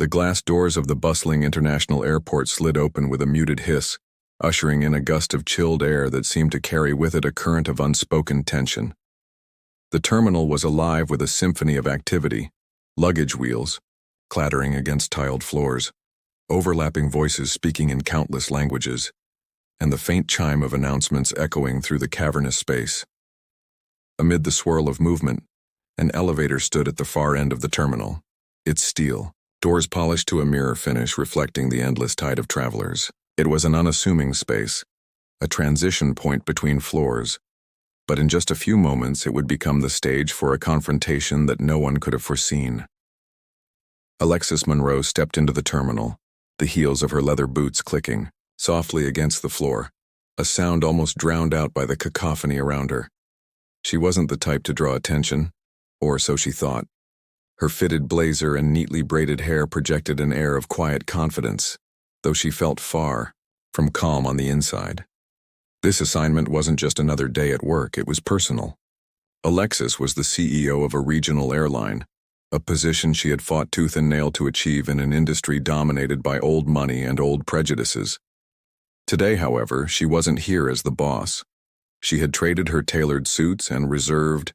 The glass doors of the bustling international airport slid open with a muted hiss, ushering in a gust of chilled air that seemed to carry with it a current of unspoken tension. The terminal was alive with a symphony of activity, luggage wheels clattering against tiled floors, overlapping voices speaking in countless languages, and the faint chime of announcements echoing through the cavernous space. Amid the swirl of movement, an elevator stood at the far end of the terminal, its steel, doors polished to a mirror finish reflecting the endless tide of travelers. It was an unassuming space, a transition point between floors, but in just a few moments it would become the stage for a confrontation that no one could have foreseen. Alexis Monroe stepped into the terminal, the heels of her leather boots clicking softly against the floor, a sound almost drowned out by the cacophony around her. She wasn't the type to draw attention, or so she thought. Her fitted blazer and neatly braided hair projected an air of quiet confidence, though she felt far from calm on the inside. This assignment wasn't just another day at work, it was personal. Alexis was the CEO of a regional airline, a position she had fought tooth and nail to achieve in an industry dominated by old money and old prejudices. Today, however, she wasn't here as the boss. She had traded her tailored suits and reserved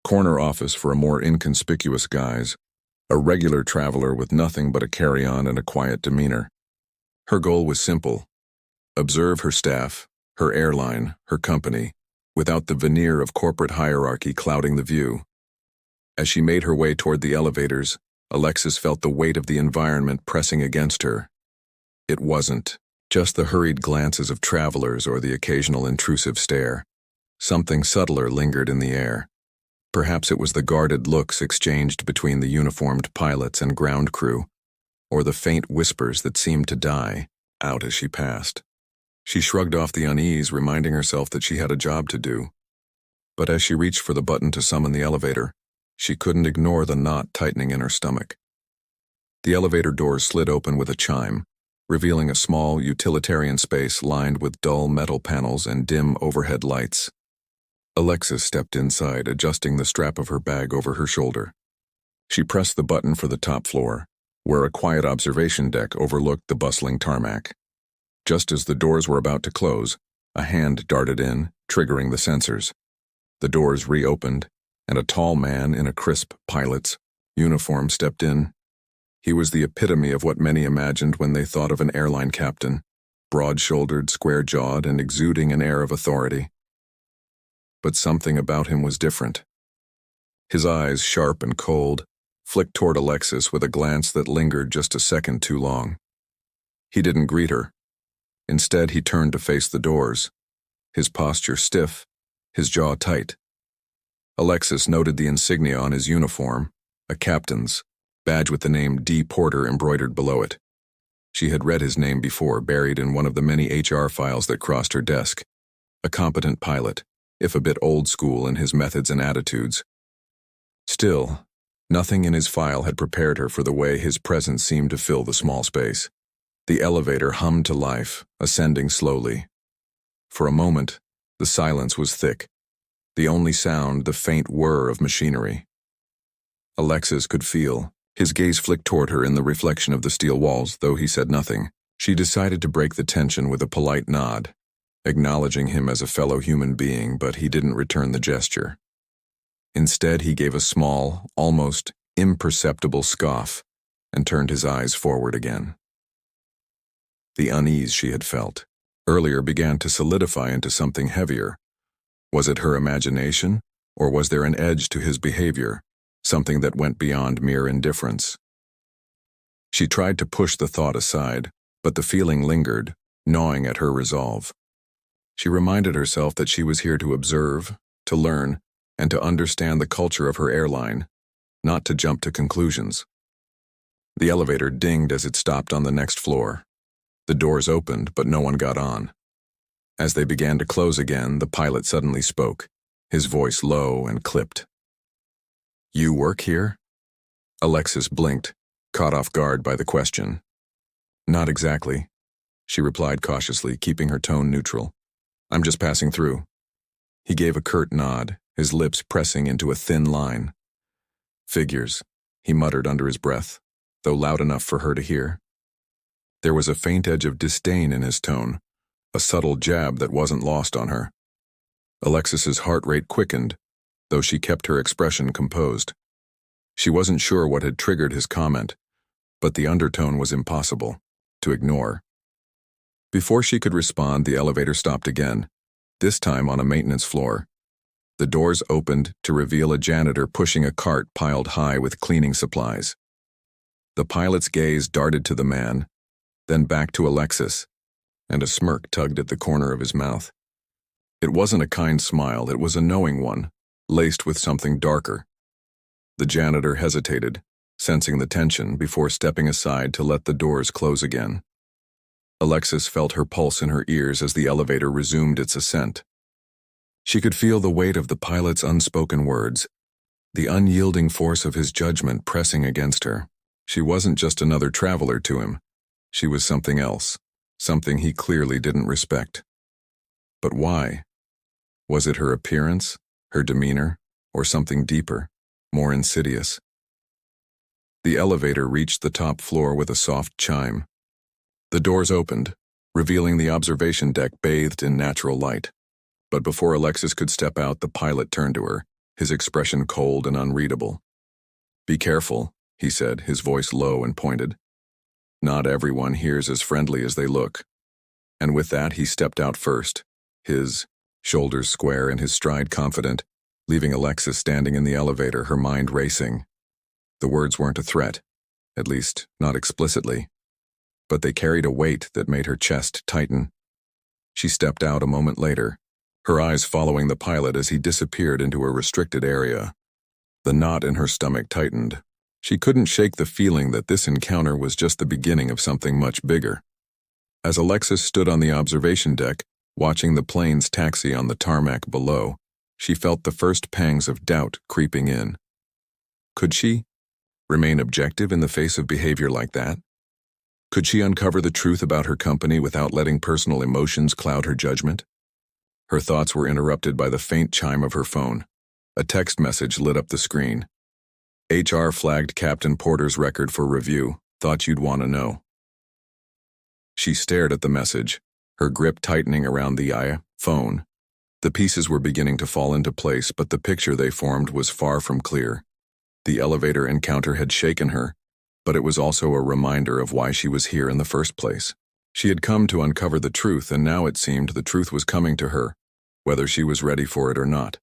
corner office for a more inconspicuous guise, a regular traveler with nothing but a carry-on and a quiet demeanor. Her goal was simple: observe her staff, her airline, her company, without the veneer of corporate hierarchy clouding the view. As she made her way toward the elevators, Alexis felt the weight of the environment pressing against her. It wasn't just the hurried glances of travelers or the occasional intrusive stare. Something subtler lingered in the air. Perhaps it was the guarded looks exchanged between the uniformed pilots and ground crew, or the faint whispers that seemed to die out as she passed. She shrugged off the unease, reminding herself that she had a job to do. But as she reached for the button to summon the elevator, she couldn't ignore the knot tightening in her stomach. The elevator doors slid open with a chime, revealing a small, utilitarian space lined with dull metal panels and dim overhead lights. Alexis stepped inside, adjusting the strap of her bag over her shoulder. She pressed the button for the top floor, where a quiet observation deck overlooked the bustling tarmac. Just as the doors were about to close, a hand darted in, triggering the sensors. The doors reopened, and a tall man in a crisp pilot's uniform stepped in. He was the epitome of what many imagined when they thought of an airline captain, broad-shouldered, square-jawed, and exuding an air of authority. But something about him was different. His eyes, sharp and cold, flicked toward Alexis with a glance that lingered just a second too long. He didn't greet her. Instead, he turned to face the doors, his posture stiff, his jaw tight. Alexis noted the insignia on his uniform, a captain's, badge with the name D. Porter embroidered below it. She had read his name before, buried in one of the many HR files that crossed her desk. A competent pilot, if a bit old school in his methods and attitudes. Still, nothing in his file had prepared her for the way his presence seemed to fill the small space. The elevator hummed to life, ascending slowly. For a moment, the silence was thick. The only sound, the faint whir of machinery. Alexis could feel. His gaze flicked toward her in the reflection of the steel walls, though he said nothing. She decided to break the tension with a polite nod, acknowledging him as a fellow human being, but he didn't return the gesture. Instead, he gave a small, almost imperceptible scoff and turned his eyes forward again. The unease she had felt earlier began to solidify into something heavier. Was it her imagination, or was there an edge to his behavior, something that went beyond mere indifference? She tried to push the thought aside, but the feeling lingered, gnawing at her resolve. She reminded herself that she was here to observe, to learn, and to understand the culture of her airline, not to jump to conclusions. The elevator dinged as it stopped on the next floor. The doors opened, but no one got on. As they began to close again, the pilot suddenly spoke, his voice low and clipped. "You work here?" Alexis blinked, caught off guard by the question. "Not exactly," she replied cautiously, keeping her tone neutral. "I'm just passing through." He gave a curt nod, his lips pressing into a thin line. "Figures," he muttered under his breath, though loud enough for her to hear. There was a faint edge of disdain in his tone, a subtle jab that wasn't lost on her. Alexis's heart rate quickened, though she kept her expression composed. She wasn't sure what had triggered his comment, but the undertone was impossible to ignore. Before she could respond, the elevator stopped again, this time on a maintenance floor. The doors opened to reveal a janitor pushing a cart piled high with cleaning supplies. The pilot's gaze darted to the man, then back to Alexis, and a smirk tugged at the corner of his mouth. It wasn't a kind smile, it was a knowing one, laced with something darker. The janitor hesitated, sensing the tension, before stepping aside to let the doors close again. Alexis felt her pulse in her ears as the elevator resumed its ascent. She could feel the weight of the pilot's unspoken words, the unyielding force of his judgment pressing against her. She wasn't just another traveler to him. She was something else, something he clearly didn't respect. But why? Was it her appearance, her demeanor, or something deeper, more insidious? The elevator reached the top floor with a soft chime. The doors opened, revealing the observation deck bathed in natural light. But before Alexis could step out, the pilot turned to her, his expression cold and unreadable. "Be careful," he said, his voice low and pointed. "Not everyone here's as friendly as they look." And with that, he stepped out first, his shoulders square and his stride confident, leaving Alexis standing in the elevator, her mind racing. The words weren't a threat, at least not explicitly, but they carried a weight that made her chest tighten. She stepped out a moment later, her eyes following the pilot as he disappeared into a restricted area. The knot in her stomach tightened. She couldn't shake the feeling that this encounter was just the beginning of something much bigger. As Alexis stood on the observation deck, watching the planes taxi on the tarmac below, she felt the first pangs of doubt creeping in. Could she remain objective in the face of behavior like that? Could she uncover the truth about her company without letting personal emotions cloud her judgment? Her thoughts were interrupted by the faint chime of her phone. A text message lit up the screen. "HR flagged Captain Porter's record for review. Thought you'd want to know." She stared at the message, her grip tightening around the phone. The pieces were beginning to fall into place, but the picture they formed was far from clear. The elevator encounter had shaken her, but it was also a reminder of why she was here in the first place. She had come to uncover the truth, and now it seemed the truth was coming to her, whether she was ready for it or not.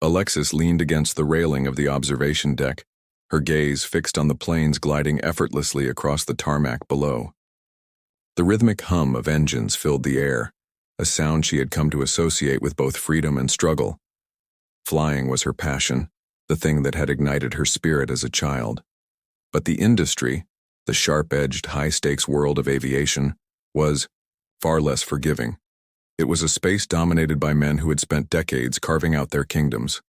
Alexis leaned against the railing of the observation deck, her gaze fixed on the planes gliding effortlessly across the tarmac below. The rhythmic hum of engines filled the air, a sound she had come to associate with both freedom and struggle. Flying was her passion, the thing that had ignited her spirit as a child. But the industry, the sharp-edged, high-stakes world of aviation, was far less forgiving. It was a space dominated by men who had spent decades carving out their kingdoms,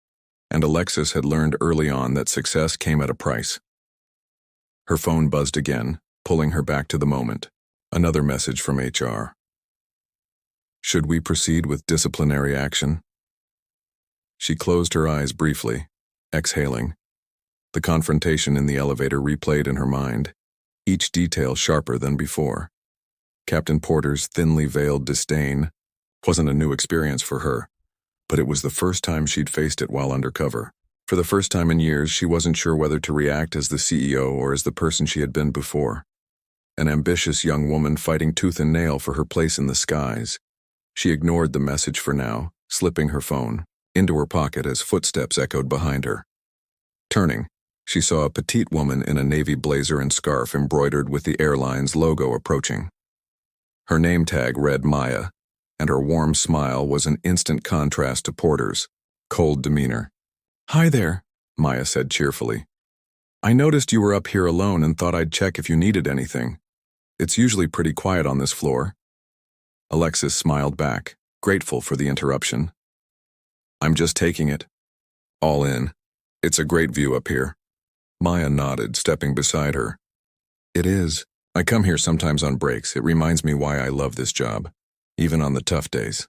and Alexis had learned early on that success came at a price. Her phone buzzed again, pulling her back to the moment. Another message from HR. "Should we proceed with disciplinary action?" She closed her eyes briefly, exhaling. The confrontation in the elevator replayed in her mind, each detail sharper than before. Captain Porter's thinly veiled disdain wasn't a new experience for her, but it was the first time she'd faced it while undercover. For the first time in years, she wasn't sure whether to react as the CEO or as the person she had been before. An ambitious young woman fighting tooth and nail for her place in the skies. She ignored the message for now, slipping her phone into her pocket as footsteps echoed behind her. Turning, she saw a petite woman in a navy blazer and scarf embroidered with the airline's logo approaching. Her name tag read Maya, and her warm smile was an instant contrast to Porter's cold demeanor. "Hi there," Maya said cheerfully. "I noticed you were up here alone and thought I'd check if you needed anything. It's usually pretty quiet on this floor." Alexis smiled back, grateful for the interruption. "I'm just taking it all in. It's a great view up here." Maya nodded, stepping beside her. "It is. I come here sometimes on breaks. It reminds me why I love this job, even on the tough days."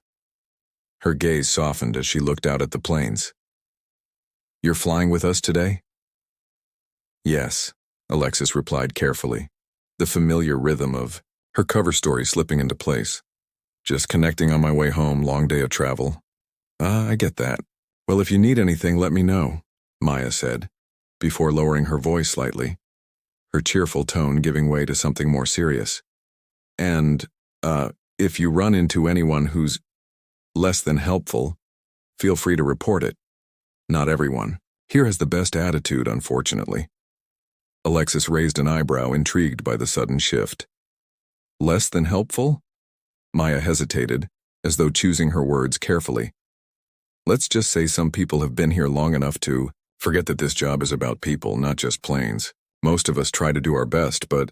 Her gaze softened as she looked out at the planes. "You're flying with us today?" "Yes." Alexis replied carefully, the familiar rhythm of her cover story slipping into place. Just connecting on my way home, long day of travel. I get that. Well, if you need anything, let me know, Maya said, before lowering her voice slightly, her cheerful tone giving way to something more serious. And, if you run into anyone who's less than helpful, feel free to report it. Not everyone here has the best attitude, unfortunately. Alexis raised an eyebrow, intrigued by the sudden shift. Less than helpful? Maya hesitated, as though choosing her words carefully. Let's just say some people have been here long enough to forget that this job is about people, not just planes. Most of us try to do our best, but...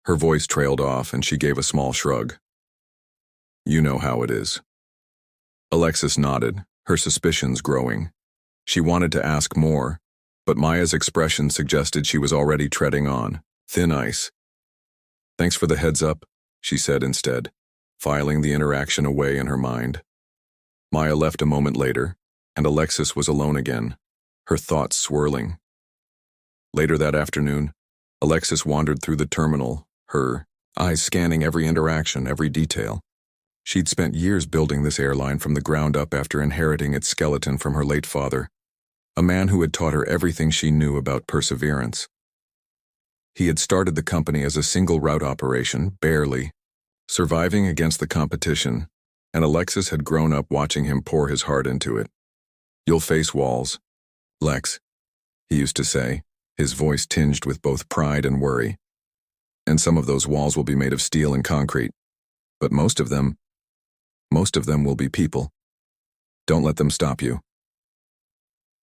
Her voice trailed off, and she gave a small shrug. You know how it is. Alexis nodded, her suspicions growing. She wanted to ask more, but Maya's expression suggested she was already treading on thin ice. Thanks for the heads up, she said instead, filing the interaction away in her mind. Maya left a moment later, and Alexis was alone again, her thoughts swirling. Later that afternoon, Alexis wandered through the terminal, her eyes scanning every interaction, every detail. She'd spent years building this airline from the ground up after inheriting its skeleton from her late father, a man who had taught her everything she knew about perseverance. He had started the company as a single route operation, barely, surviving against the competition, and Alexis had grown up watching him pour his heart into it. You'll face walls, Lex, he used to say, his voice tinged with both pride and worry. And some of those walls will be made of steel and concrete, but most of them will be people. Don't let them stop you.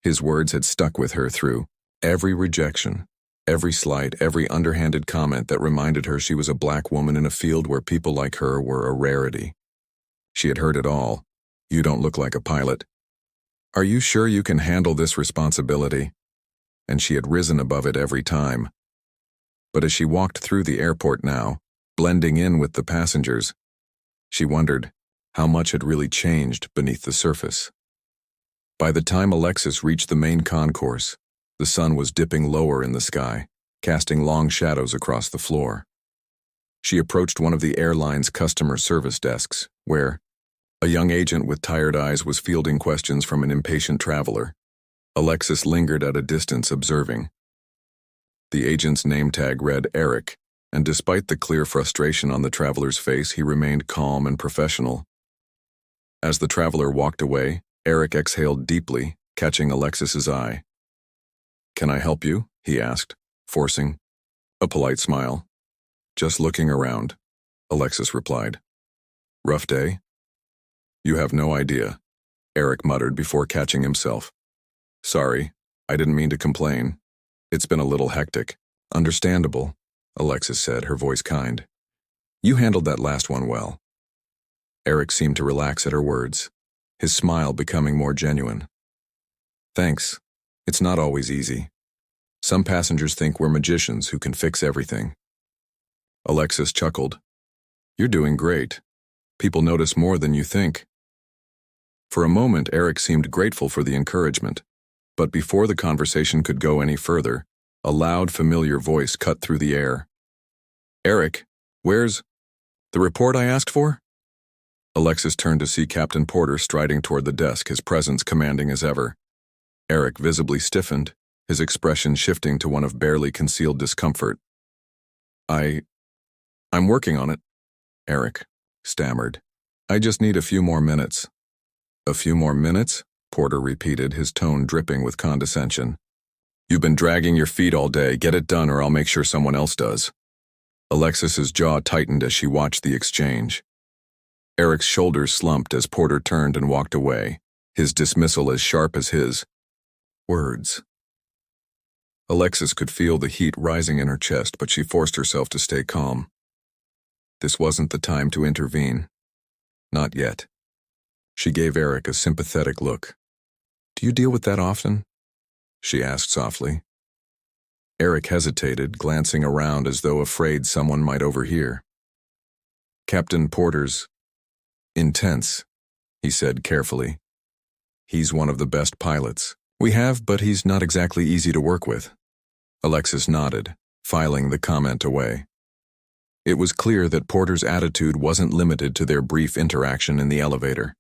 His words had stuck with her through every rejection, every slight, every underhanded comment that reminded her she was a black woman in a field where people like her were a rarity. She had heard it all. You don't look like a pilot. Are you sure you can handle this responsibility? And she had risen above it every time. But as she walked through the airport now, blending in with the passengers, she wondered how much had really changed beneath the surface. By the time Alexis reached the main concourse, the sun was dipping lower in the sky, casting long shadows across the floor. She approached one of the airline's customer service desks, where a young agent with tired eyes was fielding questions from an impatient traveler. Alexis lingered at a distance, observing. The agent's name tag read Eric, and despite the clear frustration on the traveler's face, he remained calm and professional. As the traveler walked away, Eric exhaled deeply, catching Alexis's eye. Can I help you? He asked, forcing a polite smile. Just looking around, Alexis replied. Rough day? You have no idea, Eric muttered before catching himself. Sorry, I didn't mean to complain. It's been a little hectic. Understandable, Alexis said, her voice kind. You handled that last one well. Eric seemed to relax at her words, his smile becoming more genuine. Thanks. It's not always easy. Some passengers think we're magicians who can fix everything. Alexis chuckled. You're doing great. People notice more than you think. For a moment, Eric seemed grateful for the encouragement, but before the conversation could go any further, a loud, familiar voice cut through the air. Eric, where's the report I asked for? Alexis turned to see Captain Porter striding toward the desk, his presence commanding as ever. Eric visibly stiffened, his expression shifting to one of barely concealed discomfort. I'm working on it, Eric stammered. I just need a few more minutes. A few more minutes? Porter repeated, his tone dripping with condescension. You've been dragging your feet all day. Get it done or I'll make sure someone else does. Alexis's jaw tightened as she watched the exchange. Eric's shoulders slumped as Porter turned and walked away, his dismissal as sharp as his words. Alexis could feel the heat rising in her chest, but she forced herself to stay calm. This wasn't the time to intervene. Not yet. She gave Eric a sympathetic look. Do you deal with that often? She asked softly. Eric hesitated, glancing around as though afraid someone might overhear. Captain Porter's intense, he said carefully. He's one of the best pilots we have, but he's not exactly easy to work with. Alexis nodded, filing the comment away. It was clear that Porter's attitude wasn't limited to their brief interaction in the elevator.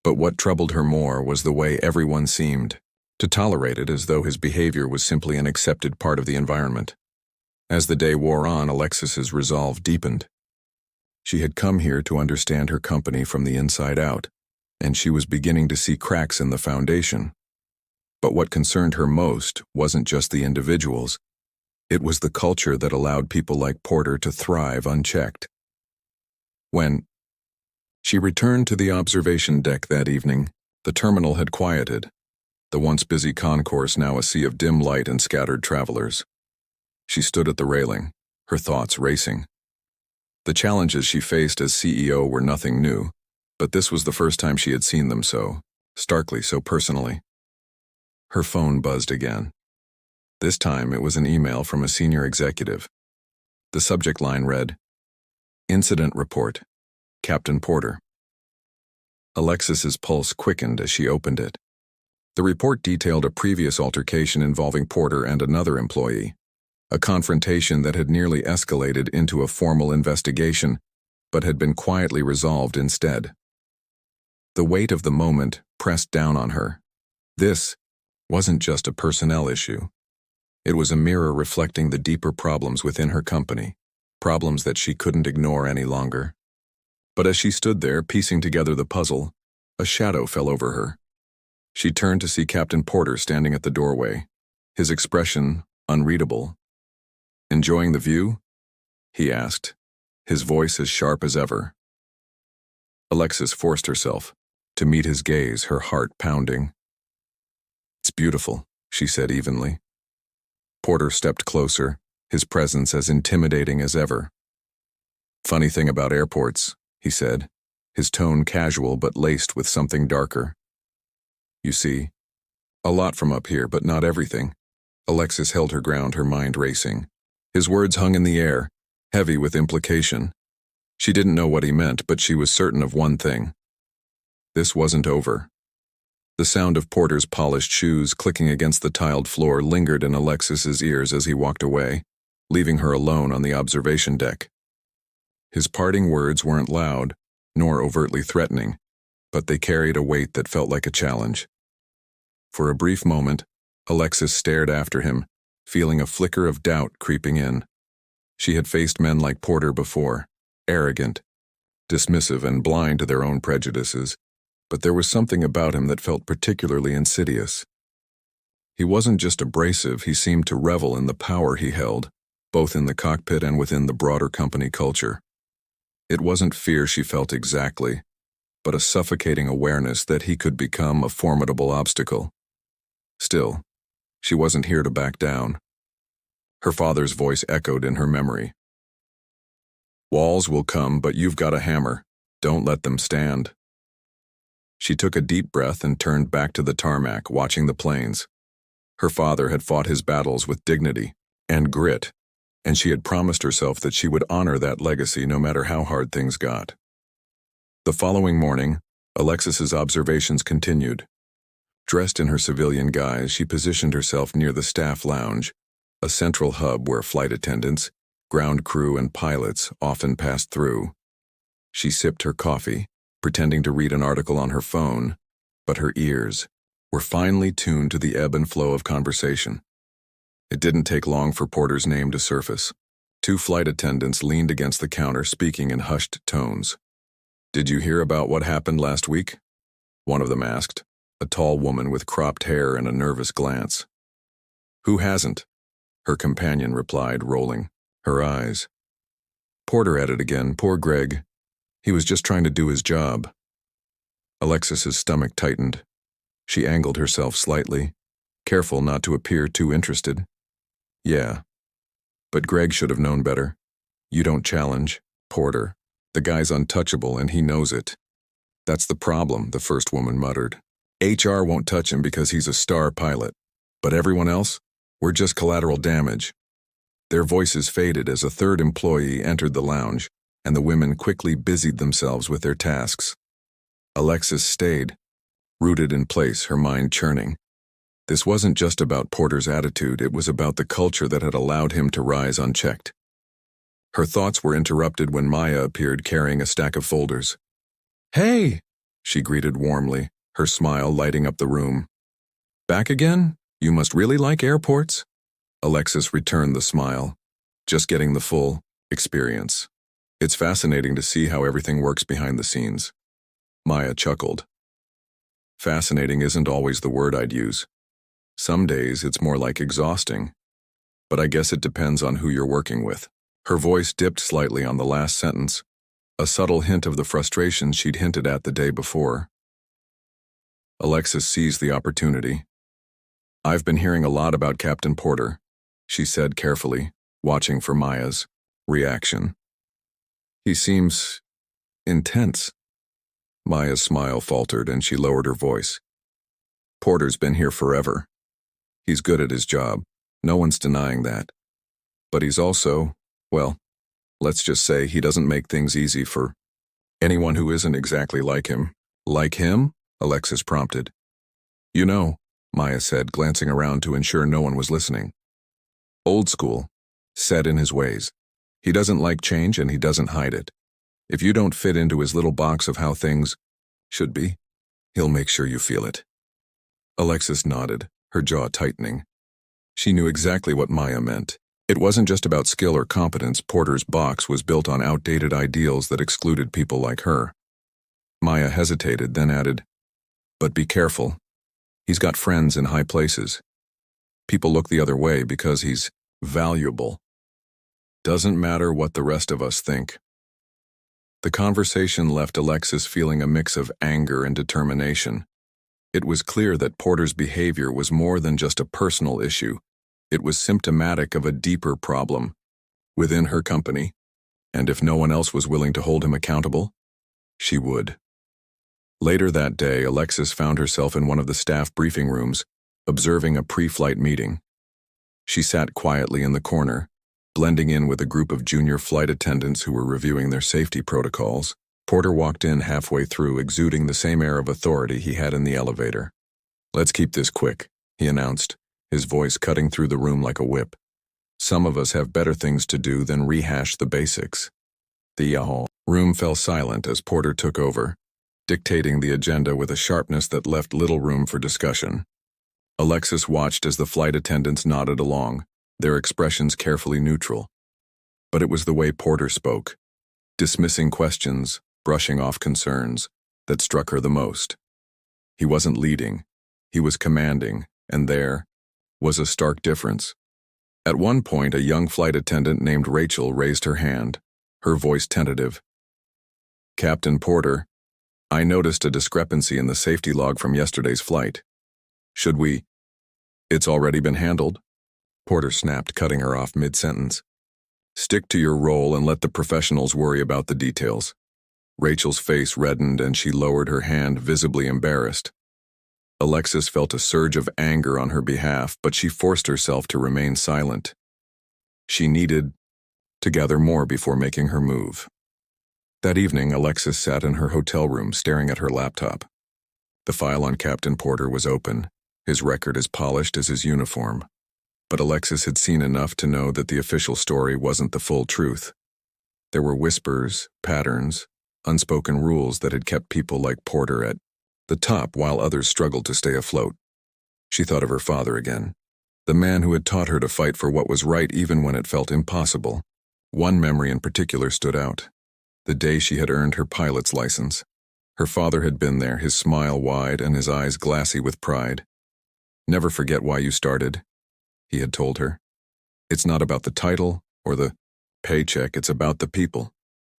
But what troubled her more was the way everyone seemed to tolerate it, as though his behavior was simply an accepted part of the environment. As the day wore on, Alexis's resolve deepened. She had come here to understand her company from the inside out, and she was beginning to see cracks in the foundation. But what concerned her most wasn't just the individuals. It was the culture that allowed people like Porter to thrive unchecked. When she returned to the observation deck that evening, the terminal had quieted, the once busy concourse now a sea of dim light and scattered travelers. She stood at the railing, her thoughts racing. The challenges she faced as CEO were nothing new, but this was the first time she had seen them so, starkly, so personally. Her phone buzzed again. This time it was an email from a senior executive. The subject line read, "Incident Report, Captain Porter." Alexis's pulse quickened as she opened it. The report detailed a previous altercation involving Porter and another employee, a confrontation that had nearly escalated into a formal investigation, but had been quietly resolved instead. The weight of the moment pressed down on her. This wasn't just a personnel issue. It was a mirror reflecting the deeper problems within her company, problems that she couldn't ignore any longer. But as she stood there piecing together the puzzle, a shadow fell over her. She turned to see Captain Porter standing at the doorway, his expression unreadable. "Enjoying the view?" he asked, his voice as sharp as ever. Alexis forced herself to meet his gaze, her heart pounding. "It's beautiful," she said evenly. Porter stepped closer, his presence as intimidating as ever. "Funny thing about airports," he said, his tone casual but laced with something darker. "You see, a lot from up here, but not everything." Alexis held her ground, her mind racing. His words hung in the air, heavy with implication. She didn't know what he meant, but she was certain of one thing. This wasn't over. The sound of Porter's polished shoes clicking against the tiled floor lingered in Alexis's ears as he walked away, leaving her alone on the observation deck. His parting words weren't loud, nor overtly threatening, but they carried a weight that felt like a challenge. For a brief moment, Alexis stared after him, feeling a flicker of doubt creeping in. She had faced men like Porter before, arrogant, dismissive, and blind to their own prejudices, but there was something about him that felt particularly insidious. He wasn't just abrasive, he seemed to revel in the power he held, both in the cockpit and within the broader company culture. It wasn't fear she felt exactly, but a suffocating awareness that he could become a formidable obstacle. Still, she wasn't here to back down. Her father's voice echoed in her memory. "Walls will come, but you've got a hammer. Don't let them stand." She took a deep breath and turned back to the tarmac, watching the planes. Her father had fought his battles with dignity and grit, and she had promised herself that she would honor that legacy no matter how hard things got. The following morning, Alexis's observations continued. Dressed in her civilian guise, she positioned herself near the staff lounge, a central hub where flight attendants, ground crew, and pilots often passed through. She sipped her coffee, pretending to read an article on her phone, but her ears were finely tuned to the ebb and flow of conversation. It didn't take long for Porter's name to surface. Two flight attendants leaned against the counter, speaking in hushed tones. "Did you hear about what happened last week?" one of them asked, a tall woman with cropped hair and a nervous glance. "Who hasn't?" her companion replied, rolling her eyes. Porter at it again, poor Greg. He was just trying to do his job. Alexis's stomach tightened. She angled herself slightly, careful not to appear too interested. "Yeah, but Greg should have known better. You don't challenge Porter. The guy's untouchable and he knows it." "That's the problem," the first woman muttered. "HR won't touch him because he's a star pilot. But everyone else? We're just collateral damage." Their voices faded as a third employee entered the lounge, and the women quickly busied themselves with their tasks. Alexis stayed, rooted in place, her mind churning. This wasn't just about Porter's attitude, it was about the culture that had allowed him to rise unchecked. Her thoughts were interrupted when Maya appeared carrying a stack of folders. "Hey!" she greeted warmly, her smile lighting up the room. "Back again? You must really like airports?" Alexis returned the smile. "Just getting the full experience. It's fascinating to see how everything works behind the scenes." Maya chuckled. Fascinating isn't always the word I'd use. Some days it's more like exhausting. But I guess it depends on who you're working with. Her voice dipped slightly on the last sentence, a subtle hint of the frustration she'd hinted at the day before. Alexis seized the opportunity. "I've been hearing a lot about Captain Porter," she said carefully, watching for Maya's reaction. "He seems intense." Maya's smile faltered and she lowered her voice. "Porter's been here forever. He's good at his job. No one's denying that. But he's also, well, let's just say he doesn't make things easy for anyone who isn't exactly like him." "Like him?" Alexis prompted. "You know," Maya said, glancing around to ensure no one was listening. "Old school, set in his ways. He doesn't like change and he doesn't hide it. If you don't fit into his little box of how things should be, he'll make sure you feel it." Alexis nodded, her jaw tightening. She knew exactly what Maya meant. It wasn't just about skill or competence. Porter's box was built on outdated ideals that excluded people like her. Maya hesitated, then added, "But be careful. He's got friends in high places. People look the other way because he's valuable. Doesn't matter what the rest of us think." The conversation left Alexis feeling a mix of anger and determination. It was clear that Porter's behavior was more than just a personal issue. It was symptomatic of a deeper problem within her company, and if no one else was willing to hold him accountable, she would. Later that day, Alexis found herself in one of the staff briefing rooms, observing a pre-flight meeting. She sat quietly in the corner, blending in with a group of junior flight attendants who were reviewing their safety protocols. Porter walked in halfway through, exuding the same air of authority he had in the elevator. "Let's keep this quick," he announced, his voice cutting through the room like a whip. "Some of us have better things to do than rehash the basics." The room fell silent as Porter took over, dictating the agenda with a sharpness that left little room for discussion. Alexis watched as the flight attendants nodded along, their expressions carefully neutral. But it was the way Porter spoke, dismissing questions, brushing off concerns, that struck her the most. He wasn't leading, he was commanding, and there was a stark difference. At one point, a young flight attendant named Rachel raised her hand, her voice tentative. "Captain Porter, I noticed a discrepancy in the safety log from yesterday's flight. Should we—" "It's already been handled," Porter snapped, cutting her off mid-sentence. "Stick to your role and let the professionals worry about the details." Rachel's face reddened and she lowered her hand, visibly embarrassed. Alexis felt a surge of anger on her behalf, but she forced herself to remain silent. She needed to gather more before making her move. That evening, Alexis sat in her hotel room staring at her laptop. The file on Captain Porter was open, his record as polished as his uniform. But Alexis had seen enough to know that the official story wasn't the full truth. There were whispers, patterns, unspoken rules that had kept people like Porter at the top while others struggled to stay afloat. She thought of her father again, the man who had taught her to fight for what was right even when it felt impossible. One memory in particular stood out. The day she had earned her pilot's license. Her father had been there, his smile wide and his eyes glassy with pride. "Never forget why you started," he had told her. "It's not about the title or the paycheck, it's about the people.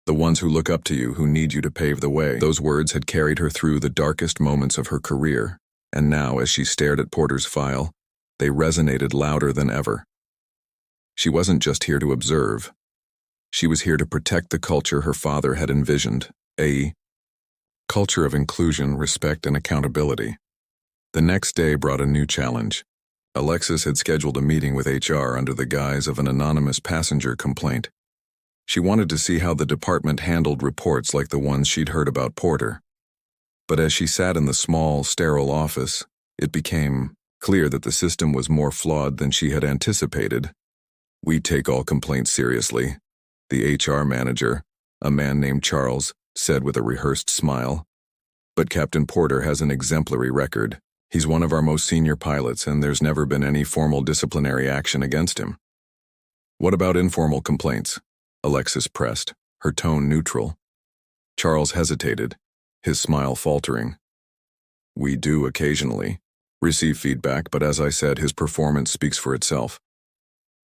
The ones who look up to you, who need you to pave the way." Those words had carried her through the darkest moments of her career, and now, as she stared at Porter's file, they resonated louder than ever. She wasn't just here to observe. She was here to protect the culture her father had envisioned, a culture of inclusion, respect, and accountability. The next day brought a new challenge. Alexis had scheduled a meeting with HR under the guise of an anonymous passenger complaint. She wanted to see how the department handled reports like the ones she'd heard about Porter. But as she sat in the small, sterile office, it became Clear that the system was more flawed than she had anticipated. "We take all complaints seriously," the HR manager, a man named Charles, said with a rehearsed smile. "But Captain Porter has an exemplary record. He's one of our most senior pilots, and there's never been any formal disciplinary action against him." "What about informal complaints?" Alexis pressed, her tone neutral. Charles hesitated, his smile faltering. "We do occasionally receive feedback, but as I said, his performance speaks for itself.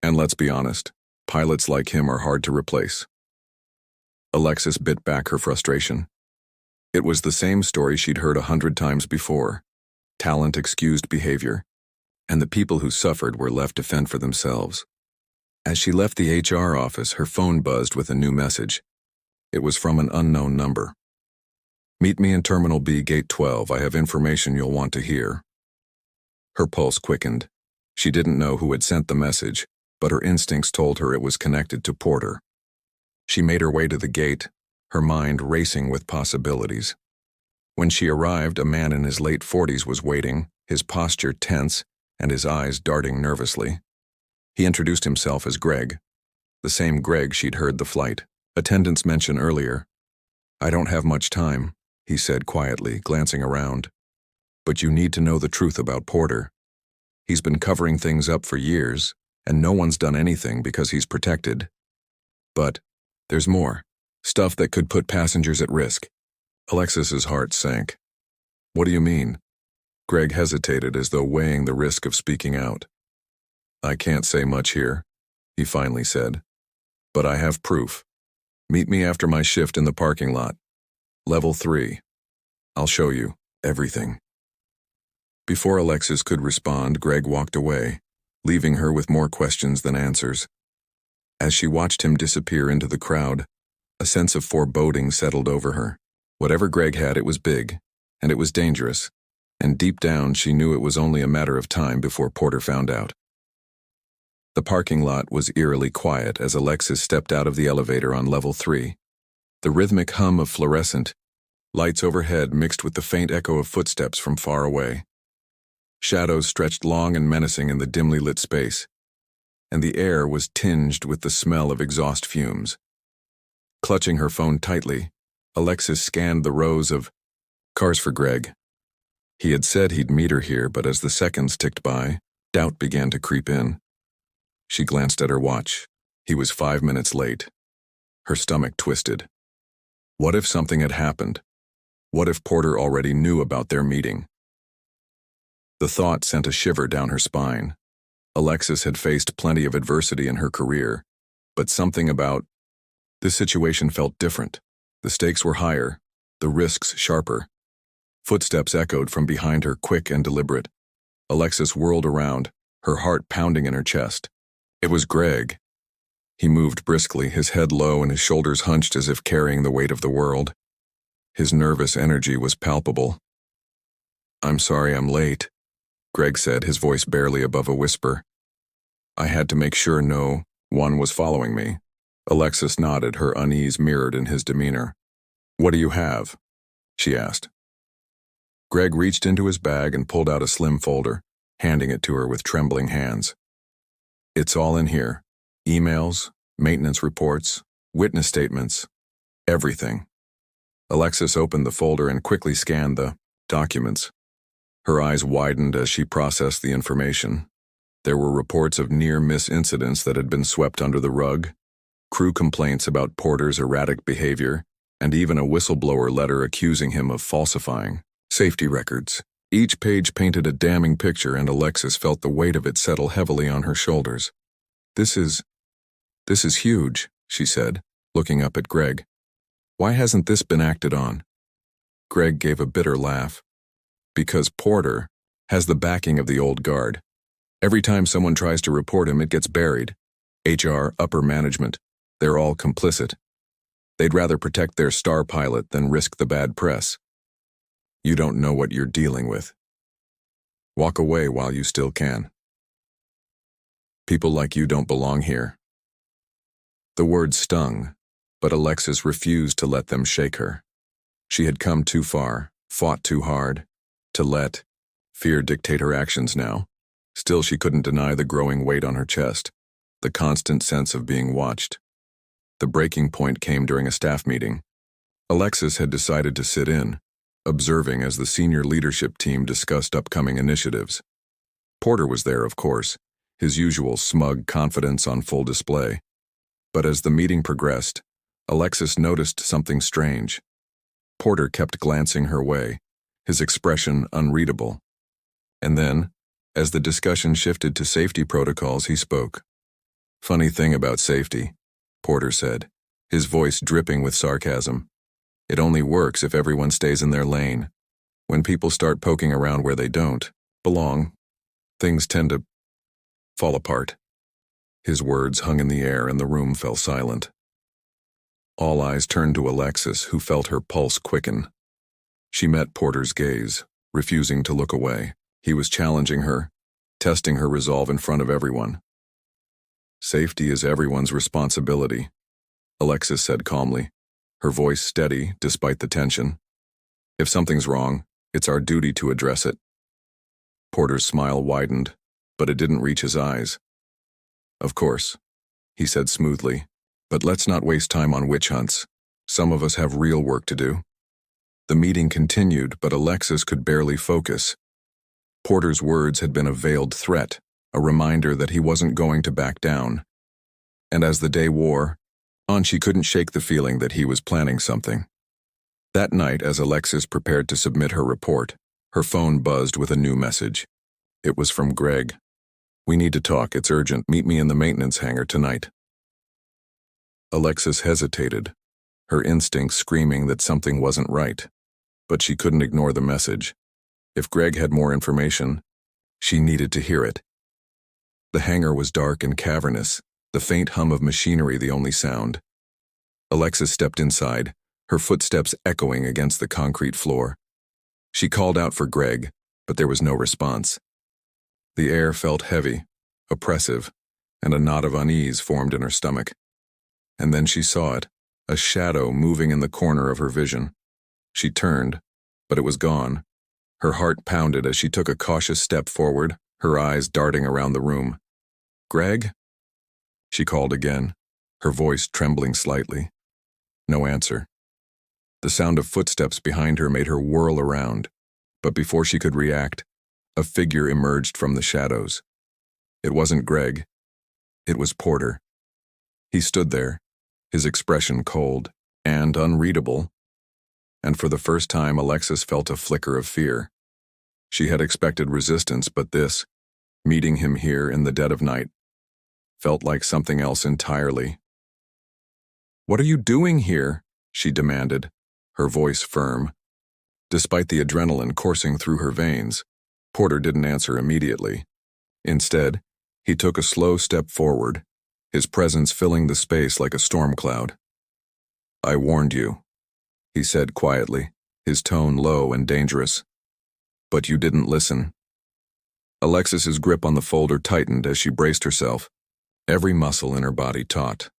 And let's be honest, pilots like him are hard to replace." Alexis bit back her frustration. It was the same story she'd heard 100 times before. Talent excused behavior, and the people who suffered were left to fend for themselves. As she left the HR office, her phone buzzed with a new message. It was from an unknown number. "Meet me in Terminal B, Gate 12. I have information you'll want to hear." Her pulse quickened. She didn't know who had sent the message, but her instincts told her it was connected to Porter. She made her way to the gate, her mind racing with possibilities. When she arrived, a man in his late 40s was waiting, his posture tense and his eyes darting nervously. He introduced himself as Greg, the same Greg she'd heard the flight attendants mention earlier. "I don't have much time," he said quietly, glancing around. "But you need to know the truth about Porter. He's been covering things up for years, and no one's done anything because he's protected. But there's more. Stuff that could put passengers at risk." Alexis's heart sank. "What do you mean?" Greg hesitated as though weighing the risk of speaking out. "I can't say much here," he finally said. "But I have proof. Meet me after my shift in the parking lot. Level 3. I'll show you everything." Before Alexis could respond, Greg walked away, leaving her with more questions than answers. As she watched him disappear into the crowd, a sense of foreboding settled over her. Whatever Greg had, it was big, and it was dangerous, and deep down she knew it was only a matter of time before Porter found out. The parking lot was eerily quiet as Alexis stepped out of the elevator on level 3. The rhythmic hum of fluorescent lights overhead mixed with the faint echo of footsteps from far away. Shadows stretched long and menacing in the dimly lit space, and the air was tinged with the smell of exhaust fumes. Clutching her phone tightly, Alexis scanned the rows of cars for Greg. He had said he'd meet her here, but as the seconds ticked by, doubt began to creep in. She glanced at her watch. He was 5 minutes late. Her stomach twisted. What if something had happened? What if Porter already knew about their meeting? The thought sent a shiver down her spine. Alexis had faced plenty of adversity in her career, but something about this situation felt different. The stakes were higher, the risks sharper. Footsteps echoed from behind her, quick and deliberate. Alexis whirled around, her heart pounding in her chest. It was Greg. He moved briskly, his head low and his shoulders hunched as if carrying the weight of the world. His nervous energy was palpable. "I'm sorry I'm late," Greg said, his voice barely above a whisper. "I had to make sure no one was following me." Alexis nodded, her unease mirrored in his demeanor. "What do you have?" she asked. Greg reached into his bag and pulled out a slim folder, handing it to her with trembling hands. "It's all in here. Emails, maintenance reports, witness statements, everything." Alexis opened the folder and quickly scanned the documents. Her eyes widened as she processed the information. There were reports of near-miss incidents that had been swept under the rug, crew complaints about Porter's erratic behavior, and even a whistleblower letter accusing him of falsifying safety records. Each page painted a damning picture, and Alexis felt the weight of it settle heavily on her shoulders. This is huge," she said, looking up at Greg. "Why hasn't this been acted on?" Greg gave a bitter laugh. "Because Porter has the backing of the old guard. Every time someone tries to report him, it gets buried. HR, upper management, they're all complicit. They'd rather protect their star pilot than risk the bad press. You don't know what you're dealing with. Walk away while you still can. People like you don't belong here." The words stung, but Alexis refused to let them shake her. She had come too far, fought too hard, to let Fear dictated her actions now. Still, she couldn't deny the growing weight on her chest, the constant sense of being watched. The breaking point came during a staff meeting. Alexis had decided to sit in, observing as the senior leadership team discussed upcoming initiatives. Porter was there, of course, his usual smug confidence on full display. But as the meeting progressed, Alexis noticed something strange. Porter kept glancing her way, his expression unreadable. And then, as the discussion shifted to safety protocols, he spoke. "Funny thing about safety," Porter said, his voice dripping with sarcasm. "It only works if everyone stays in their lane. When people start poking around where they don't belong, things tend to fall apart." His words hung in the air and the room fell silent. All eyes turned to Alexis, who felt her pulse quicken. She met Porter's gaze, refusing to look away. He was challenging her, testing her resolve in front of everyone. "Safety is everyone's responsibility," Alexis said calmly, her voice steady despite the tension. "If something's wrong, it's our duty to address it." Porter's smile widened, but it didn't reach his eyes. "Of course," he said smoothly, "but let's not waste time on witch hunts. Some of us have real work to do." The meeting continued, but Alexis could barely focus. Porter's words had been a veiled threat, a reminder that he wasn't going to back down. And as the day wore on, she couldn't shake the feeling that he was planning something. That night, as Alexis prepared to submit her report, her phone buzzed with a new message. It was from Greg. "We need to talk, it's urgent. Meet me in the maintenance hangar tonight." Alexis hesitated, her instincts screaming that something wasn't right. But she couldn't ignore the message. If Greg had more information, she needed to hear it. The hangar was dark and cavernous, the faint hum of machinery the only sound. Alexis stepped inside, her footsteps echoing against the concrete floor. She called out for Greg, but there was no response. The air felt heavy, oppressive, and a knot of unease formed in her stomach. And then she saw it, a shadow moving in the corner of her vision. She turned, but it was gone. Her heart pounded as she took a cautious step forward, her eyes darting around the room. "Greg?" She called again, her voice trembling slightly. No answer. The sound of footsteps behind her made her whirl around, but before she could react, a figure emerged from the shadows. It wasn't Greg. It was Porter. He stood there, his expression cold and unreadable, and for the first time Alexis felt a flicker of fear. She had expected resistance, but this, meeting him here in the dead of night, felt like something else entirely. "What are you doing here?" she demanded, her voice firm. Despite the adrenaline coursing through her veins, Porter didn't answer immediately. Instead, he took a slow step forward, his presence filling the space like a storm cloud. "I warned you," he said quietly, his tone low and dangerous. "But you didn't listen." Alexis's grip on the folder tightened as she braced herself, every muscle in her body taut.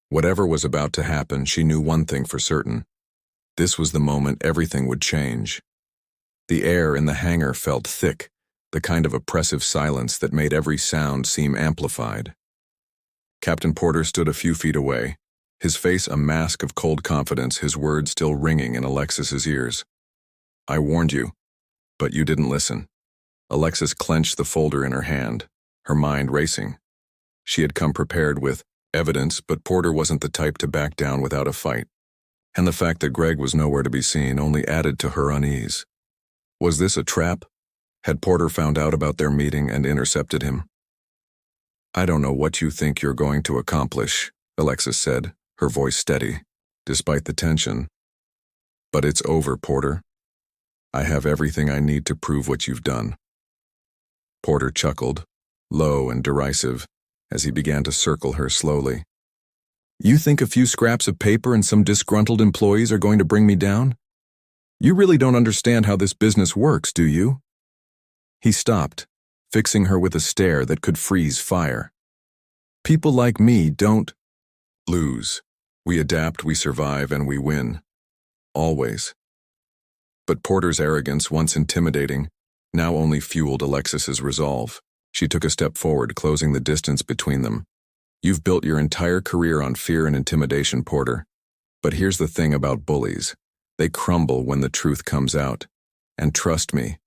Whatever was about to happen, she knew one thing for certain. This was the moment everything would change. The air in the hangar felt thick, the kind of oppressive silence that made every sound seem amplified. Captain Porter stood a few feet away, his face a mask of cold confidence, his words still ringing in Alexis's ears. "I warned you, but you didn't listen." Alexis clenched the folder in her hand, her mind racing. She had come prepared with evidence, but Porter wasn't the type to back down without a fight. And the fact that Greg was nowhere to be seen only added to her unease. Was this a trap? Had Porter found out about their meeting and intercepted him? "I don't know what you think you're going to accomplish," Alexis said, her voice steady, despite the tension. "But it's over, Porter. I have everything I need to prove what you've done." Porter chuckled, low and derisive, as he began to circle her slowly. "You think a few scraps of paper and some disgruntled employees are going to bring me down? You really don't understand how this business works, do you?" He stopped, fixing her with a stare that could freeze fire. "People like me don't lose. We adapt, we survive, and we win. Always." But Porter's arrogance, once intimidating, now only fueled Alexis's resolve. She took a step forward, closing the distance between them. You've built your entire career on fear and intimidation, Porter. But here's the thing about bullies. They crumble when the truth comes out. And trust me,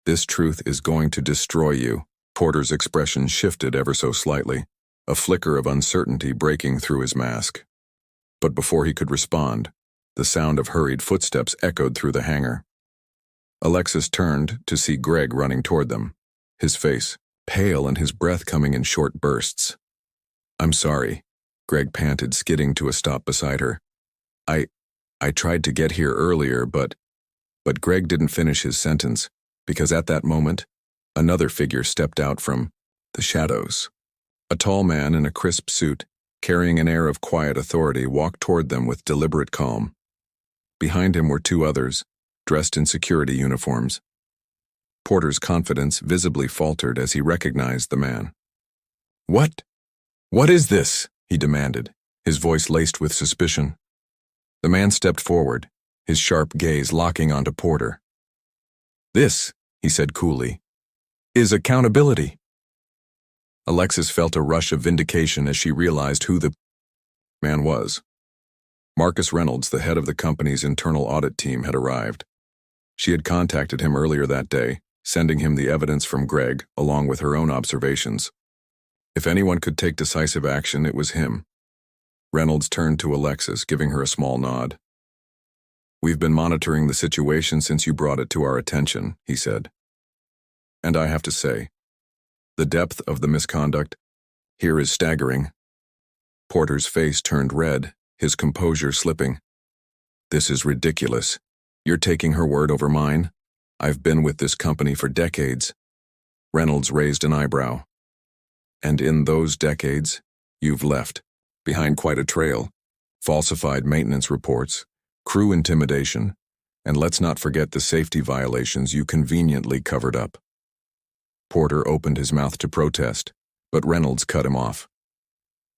this truth is going to destroy you. Porter's expression shifted ever so slightly, a flicker of uncertainty breaking through his mask. But before he could respond, the sound of hurried footsteps echoed through the hangar. Alexis turned to see Greg running toward them, his face pale and his breath coming in short bursts. "I'm sorry," Greg panted, skidding to a stop beside her. I tried to get here earlier, but Greg didn't finish his sentence, because at that moment, another figure stepped out from the shadows. A tall man in a crisp suit, carrying an air of quiet authority, walked toward them with deliberate calm. Behind him were two others, dressed in security uniforms. Porter's confidence visibly faltered as he recognized the man. What is this?" he demanded, his voice laced with suspicion. The man stepped forward, his sharp gaze locking onto Porter. "This," he said coolly, "is accountability." Alexis felt a rush of vindication as she realized who the man was. Marcus Reynolds, the head of the company's internal audit team, had arrived. She had contacted him earlier that day, sending him the evidence from Greg, along with her own observations. If anyone could take decisive action, it was him. Reynolds turned to Alexis, giving her a small nod. "We've been monitoring the situation since you brought it to our attention," he said. "And I have to say, the depth of the misconduct here is staggering." Porter's face turned red, his composure slipping. "This is ridiculous. You're taking her word over mine? I've been with this company for decades." Reynolds raised an eyebrow. "And in those decades, you've left behind quite a trail. Falsified maintenance reports, crew intimidation, and let's not forget the safety violations you conveniently covered up." Porter opened his mouth to protest, but Reynolds cut him off.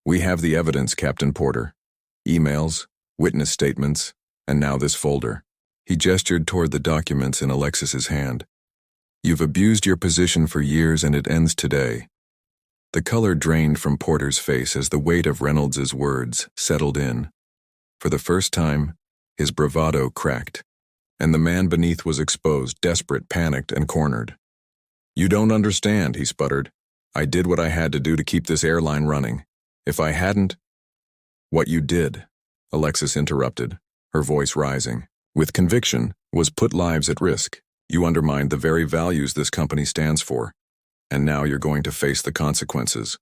"We have the evidence, Captain Porter. Emails, witness statements, and now this folder." He gestured toward the documents in Alexis's hand. "You've abused your position for years, and it ends today." The color drained from Porter's face as the weight of Reynolds's words settled in. For the first time, his bravado cracked, and the man beneath was exposed, desperate, panicked, and cornered. "You don't understand," he sputtered. "I did what I had to do to keep this airline running. If I hadn't—" "What you did," Alexis interrupted, her voice rising, with conviction, "was put lives at risk. You undermined the very values this company stands for. And now you're going to face the consequences."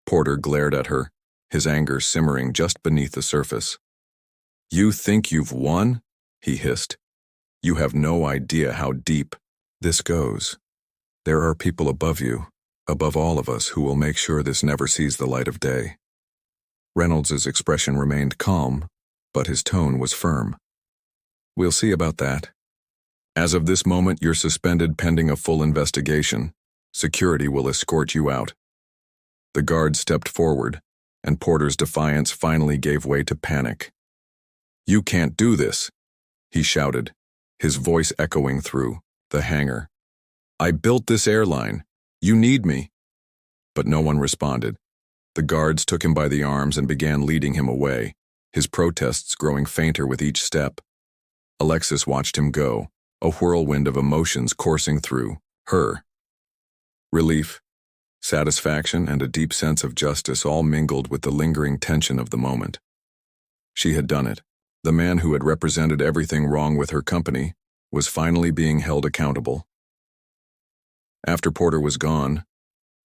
Porter glared at her, his anger simmering just beneath the surface. "You think you've won?" he hissed. "You have no idea how deep this goes. There are people above you, above all of us, who will make sure this never sees the light of day." Reynolds's expression remained calm, but his tone was firm. "We'll see about that. As of this moment, you're suspended pending a full investigation. Security will escort you out." The guard stepped forward, and Porter's defiance finally gave way to panic. "You can't do this," he shouted, his voice echoing through the hangar. "I built this airline. You need me." But no one responded. The guards took him by the arms and began leading him away, his protests growing fainter with each step. Alexis watched him go, a whirlwind of emotions coursing through her. Relief, satisfaction, and a deep sense of justice all mingled with the lingering tension of the moment. She had done it. The man who had represented everything wrong with her company was finally being held accountable. After Porter was gone,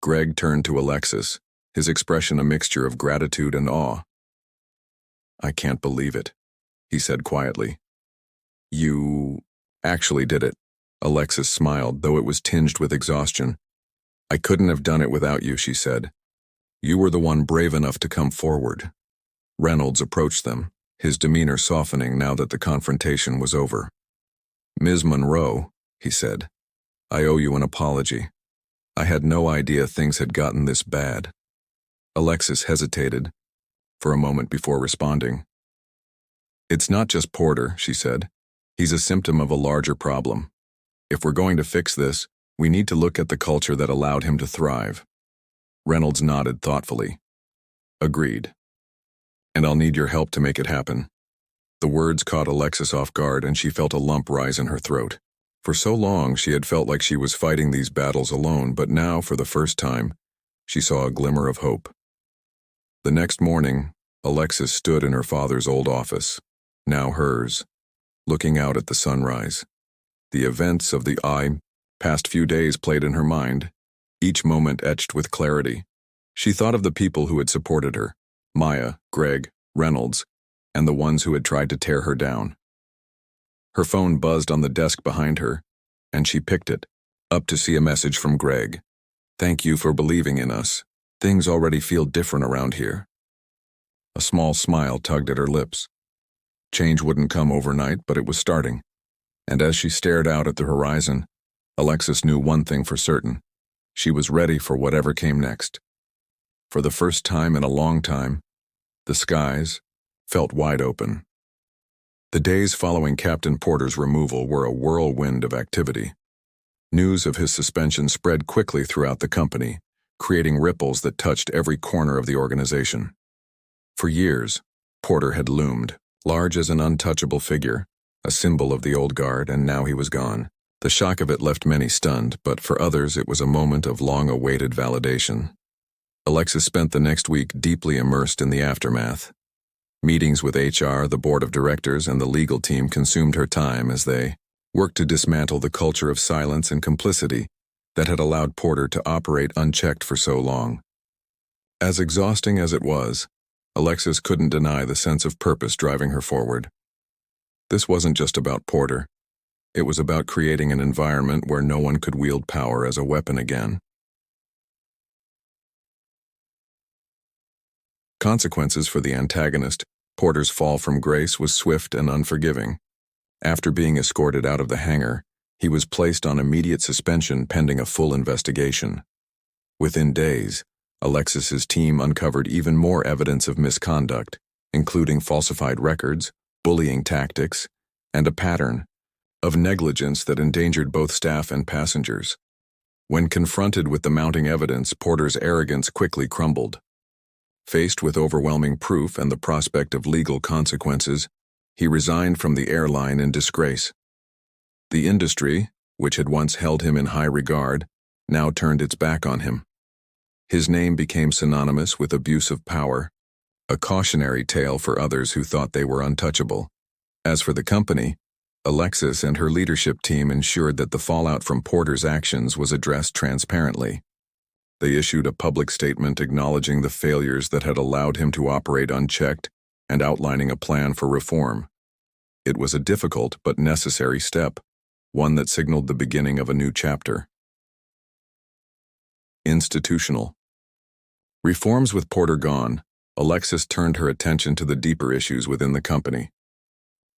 Greg turned to Alexis, his expression a mixture of gratitude and awe. "I can't believe it," he said quietly. "You actually did it." Alexis smiled, though it was tinged with exhaustion. "I couldn't have done it without you," she said. "You were the one brave enough to come forward." Reynolds approached them, his demeanor softening now that the confrontation was over. "Ms. Monroe," he said, "I owe you an apology. I had no idea things had gotten this bad." Alexis hesitated for a moment before responding. "It's not just Porter," she said. "He's a symptom of a larger problem. If we're going to fix this, we need to look at the culture that allowed him to thrive. Reynolds nodded thoughtfully. Agreed. And I'll need your help to make it happen. The words caught Alexis off guard, and she felt a lump rise in her throat. For so long, she had felt like she was fighting these battles alone, but now, for the first time, she saw a glimmer of hope. The next morning, Alexis stood in her father's old office, now hers, looking out at the sunrise. The events of the past few days played in her mind, each moment etched with clarity. She thought of the people who had supported her, Maya, Greg, Reynolds, and the ones who had tried to tear her down. Her phone buzzed on the desk behind her, and she picked it, up to see a message from Greg. "Thank you for believing in us. Things already feel different around here." A small smile tugged at her lips. Change wouldn't come overnight, but it was starting. And as she stared out at the horizon, Alexis knew one thing for certain. She was ready for whatever came next. For the first time in a long time, the skies felt wide open. The days following Captain Porter's removal were a whirlwind of activity. News of his suspension spread quickly throughout the company, creating ripples that touched every corner of the organization. For years, Porter had loomed, large as an untouchable figure, a symbol of the old guard, and now he was gone. The shock of it left many stunned, but for others it was a moment of long-awaited validation. Alexis spent the next week deeply immersed in the aftermath. Meetings with HR, the board of directors, and the legal team consumed her time as they worked to dismantle the culture of silence and complicity that had allowed Porter to operate unchecked for so long. As exhausting as it was, Alexis couldn't deny the sense of purpose driving her forward. This wasn't just about Porter. It was about creating an environment where no one could wield power as a weapon again. Consequences for the antagonist, Porter's fall from grace, was swift and unforgiving. After being escorted out of the hangar, he was placed on immediate suspension pending a full investigation. Within days, Alexis's team uncovered even more evidence of misconduct, including falsified records, bullying tactics, and a pattern of negligence that endangered both staff and passengers. When confronted with the mounting evidence, Porter's arrogance quickly crumbled. Faced with overwhelming proof and the prospect of legal consequences, he resigned from the airline in disgrace. The industry, which had once held him in high regard, now turned its back on him. His name became synonymous with abuse of power, a cautionary tale for others who thought they were untouchable. As for the company, Alexis and her leadership team ensured that the fallout from Porter's actions was addressed transparently. They issued a public statement acknowledging the failures that had allowed him to operate unchecked and outlining a plan for reform. It was a difficult but necessary step, one that signaled the beginning of a new chapter. Institutional. Reforms with Porter gone, Alexis turned her attention to the deeper issues within the company.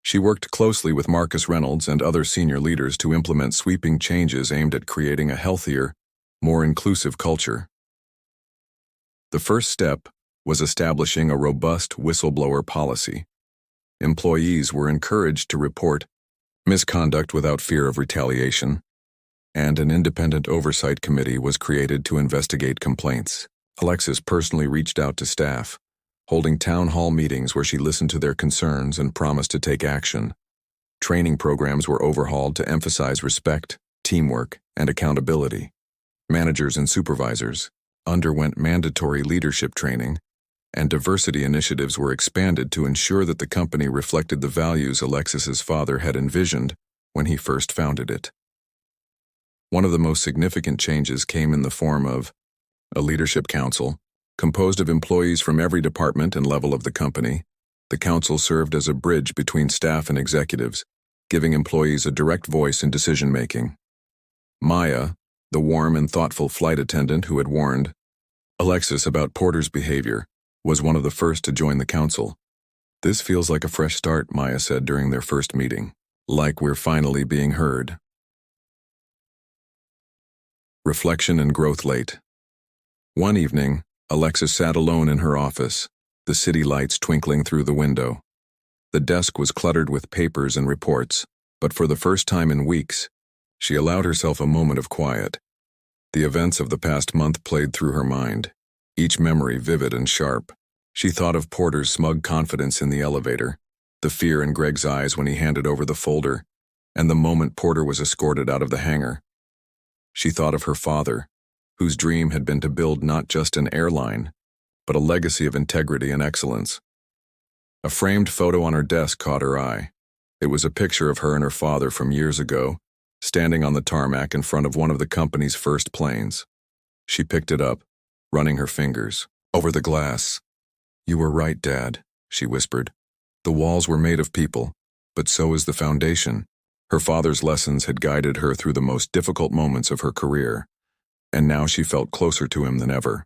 She worked closely with Marcus Reynolds and other senior leaders to implement sweeping changes aimed at creating a healthier, more inclusive culture. The first step was establishing a robust whistleblower policy. Employees were encouraged to report misconduct without fear of retaliation, and an independent oversight committee was created to investigate complaints. Alexis personally reached out to staff, holding town hall meetings where she listened to their concerns and promised to take action. Training programs were overhauled to emphasize respect, teamwork, and accountability. Managers and supervisors underwent mandatory leadership training, and diversity initiatives were expanded to ensure that the company reflected the values Alexis's father had envisioned when he first founded it. One of the most significant changes came in the form of a leadership council, composed of employees from every department and level of the company. The council served as a bridge between staff and executives, giving employees a direct voice in decision-making. Maya, the warm and thoughtful flight attendant who had warned Alexis about Porter's behavior, was one of the first to join the council. "This feels like a fresh start," Maya said during their first meeting. "Like we're finally being heard." Reflection and growth late. One evening, Alexis sat alone in her office, the city lights twinkling through the window. The desk was cluttered with papers and reports, but for the first time in weeks, She allowed herself a moment of quiet. The events of the past month played through her mind, each memory vivid and sharp. She thought of Porter's smug confidence in the elevator, the fear in Greg's eyes when he handed over the folder, and the moment Porter was escorted out of the hangar. She thought of her father, whose dream had been to build not just an airline, but a legacy of integrity and excellence. A framed photo on her desk caught her eye. It was a picture of her and her father from years ago, standing on the tarmac in front of one of the company's first planes. She picked it up, running her fingers over the glass. "You were right, Dad," she whispered. "The walls were made of people, but so is the foundation." Her father's lessons had guided her through the most difficult moments of her career, and now she felt closer to him than ever.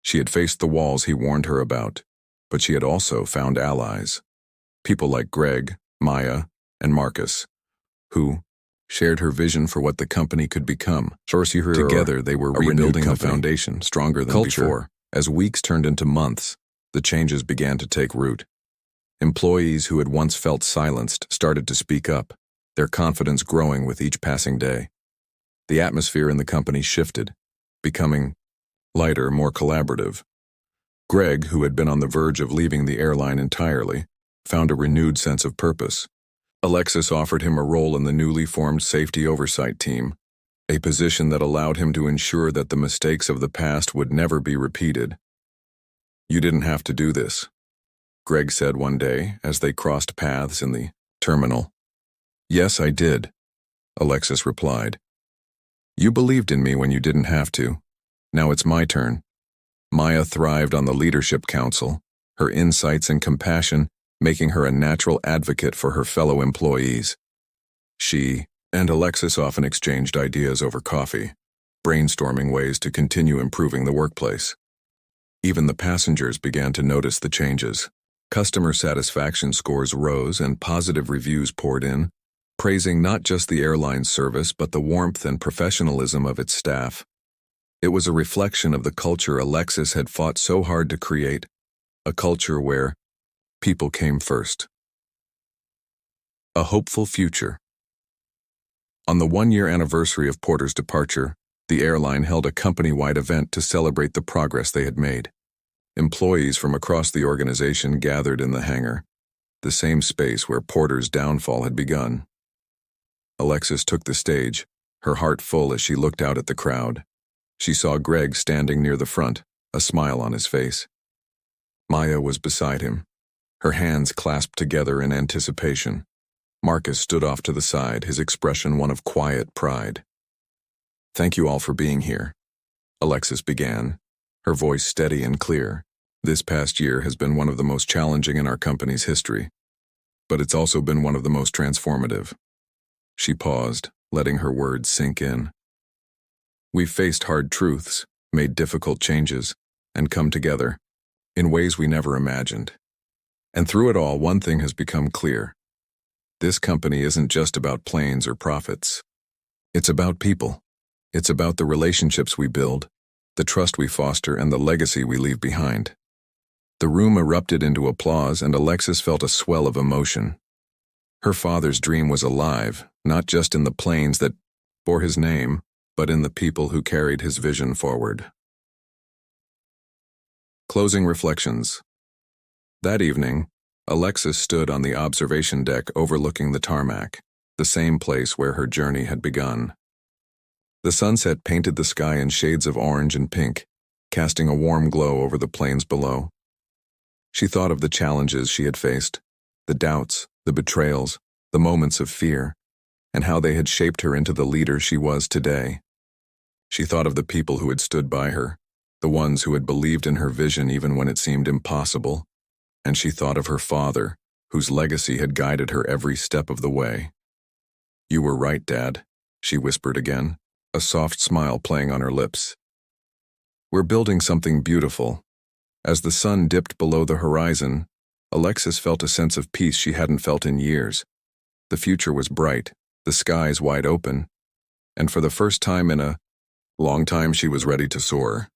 She had faced the walls he warned her about, but she had also found allies. People like Greg, Maya, and Marcus, who shared her vision for what the company could become. Together, they were rebuilding the foundation, stronger than before. As weeks turned into months, the changes began to take root. Employees who had once felt silenced started to speak up, their confidence growing with each passing day. The atmosphere in the company shifted, becoming lighter, more collaborative. Greg, who had been on the verge of leaving the airline entirely, found a renewed sense of purpose. Alexis offered him a role in the newly formed safety oversight team, a position that allowed him to ensure that the mistakes of the past would never be repeated. "You didn't have to do this," Greg said one day as they crossed paths in the terminal. "Yes, I did," Alexis replied. "You believed in me when you didn't have to. Now it's my turn." Maya thrived on the leadership council, her insights and compassion making her a natural advocate for her fellow employees. She and Alexis often exchanged ideas over coffee, brainstorming ways to continue improving the workplace. Even the passengers began to notice the changes. Customer satisfaction scores rose and positive reviews poured in, praising not just the airline's service but the warmth and professionalism of its staff. It was a reflection of the culture Alexis had fought so hard to create, a culture where people came first. A hopeful future. On the one-year anniversary of Porter's departure, the airline held a company-wide event to celebrate the progress they had made. Employees from across the organization gathered in the hangar, the same space where Porter's downfall had begun. Alexis took the stage, her heart full as she looked out at the crowd. She saw Greg standing near the front, a smile on his face. Maya was beside him, her hands clasped together in anticipation. Marcus stood off to the side, his expression one of quiet pride. "Thank you all for being here," Alexis began, her voice steady and clear. "This past year has been one of the most challenging in our company's history, but it's also been one of the most transformative." She paused, letting her words sink in. "We've faced hard truths, made difficult changes, and come together in ways we never imagined. And through it all, one thing has become clear. This company isn't just about planes or profits. It's about people. It's about the relationships we build, the trust we foster, and the legacy we leave behind." The room erupted into applause, and Alexis felt a swell of emotion. Her father's dream was alive, not just in the planes that bore his name, but in the people who carried his vision forward. Closing reflections. That evening, Alexis stood on the observation deck overlooking the tarmac, the same place where her journey had begun. The sunset painted the sky in shades of orange and pink, casting a warm glow over the plains below. She thought of the challenges she had faced, the doubts, the betrayals, the moments of fear, and how they had shaped her into the leader she was today. She thought of the people who had stood by her, the ones who had believed in her vision even when it seemed impossible, and she thought of her father, whose legacy had guided her every step of the way. "You were right, Dad," she whispered again, a soft smile playing on her lips. "We're building something beautiful." As the sun dipped below the horizon, Alexis felt a sense of peace she hadn't felt in years. The future was bright, the skies wide open, and for the first time in a long time she was ready to soar.